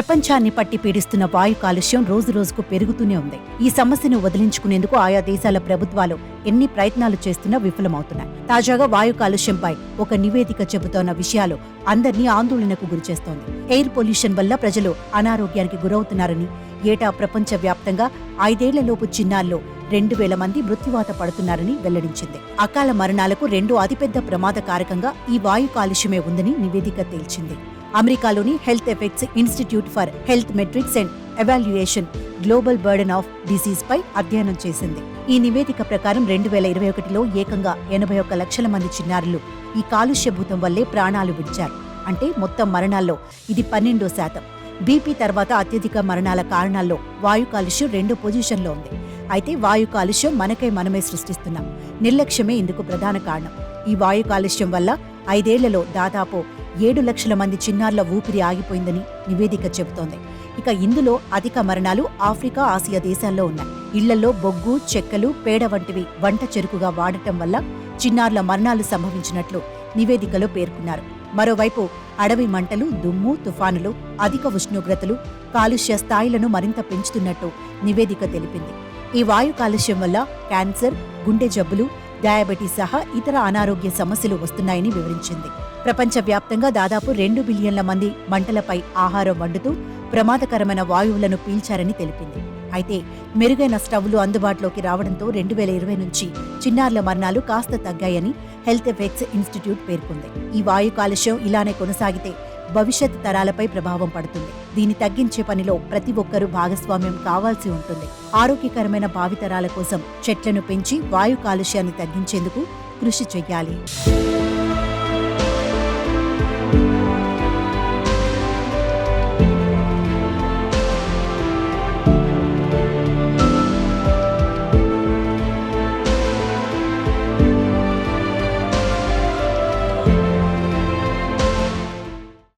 ప్రపంచాన్ని పట్టి పీడిస్తున్న వాయు కాలుష్యం రోజురోజుకు పెరుగుతూనే ఉంది. ఈ సమస్యను వదిలించుకునేందుకు ఆయా దేశాల ప్రభుత్వాలు ఎన్ని ప్రయత్నాలు చేస్తున్నా విఫలమవుతున్నాయి. తాజాగా వాయు కాలుష్యంపై ఒక నివేదిక చెబుతోన్న విషయాలు అందరినీ ఆందోళనకు గురిచేస్తోంది. ఎయిర్ పొల్యూషన్ వల్ల ప్రజలు అనారోగ్యానికి గురవుతున్నారని, ఏటా ప్రపంచ వ్యాప్తంగా 5 ఏళ్లలోపు చిన్నారుల్లో 2000 మంది మృత్యువాత పడుతున్నారని వెల్లడించింది. అకాల మరణాలకు 2 అతిపెద్ద ప్రమాద కారకంగా ఈ వాయు కాలుష్యమే ఉందని నివేదిక తేల్చింది. అమెరికాలోని Health Effects Institute for Health Metrics and Evaluation Global Burden of Disease పై అధ్యయనం చేసింది. ఈ నివేదిక ప్రకారం 2021లో ఏకంగా 81 లక్షల మంది చిన్నారులు ఈ కాలుష్యభూతం వల్లే ప్రాణాలు విడిచారు. అంటే మొత్తం మరణాల్లో ఇది 12%. బీపీ తర్వాత అత్యధిక మరణాల కారణాల్లో వాయు కాలుష్యం 2వ పొజిషన్లో ఉంది. అయితే వాయు కాలుష్యం మనకై మనమే సృష్టిస్తున్నాం. నిర్లక్ష్యమే ఇందుకు ప్రధాన కారణం. ఈ వాయు కాలుష్యం వల్ల 5 ఏళ్లలో దాదాపు 7 లక్షల మంది చిన్నారుల ఊపిరి ఆగిపోయిందని నివేదిక చెబుతోంది. ఇక ఇందులో అధిక మరణాలు ఆఫ్రికా, ఆసియా దేశాల్లో ఉన్నాయి. ఇళ్లలో బొగ్గు, చెక్కలు, పేడ వంటివి వంట చెరుకుగా వాడటం వల్ల చిన్నారుల మరణాలు సంభవించినట్లు నివేదికలో పేర్కొన్నారు. మరోవైపు అడవి మంటలు, దుమ్ము, తుఫానులు, అధిక ఉష్ణోగ్రతలు కాలుష్య స్థాయిలను మరింత పెంచుతున్నట్టు నివేదిక తెలిపింది. ఈ వాయు కాలుష్యం వల్ల క్యాన్సర్, గుండె జబ్బులు, డయాబెటీస్ సహా ఇతర అనారోగ్య సమస్యలు వస్తున్నాయని వివరించింది. ప్రపంచవ్యాప్తంగా దాదాపు 2 బిలియన్ల మంది మంటలపై ఆహారం వండుతూ ప్రమాదకరమైన వాయువులను పీల్చారని తెలిపింది. అయితే మెరుగైన స్టవ్లు అందుబాటులోకి రావడంతో 2020 నుంచి చిన్నారుల మరణాలు కాస్త తగ్గాయని హెల్త్ ఎఫెక్ట్స్ ఇన్స్టిట్యూట్ పేర్కొంది. ఈ వాయు కాలుష్యం ఇలానే కొనసాగితే భవిష్యత్ తరాలపై ప్రభావం పడుతుంది. దీన్ని తగ్గించే పనిలో ప్రతి ఒక్కరూ భాగస్వామ్యం కావాల్సి ఉంటుంది. ఆరోగ్యకరమైన భావితరాల కోసం చెట్లను పెంచి వాయు కాలుష్యాన్ని తగ్గించేందుకు కృషి చెయ్యాలి.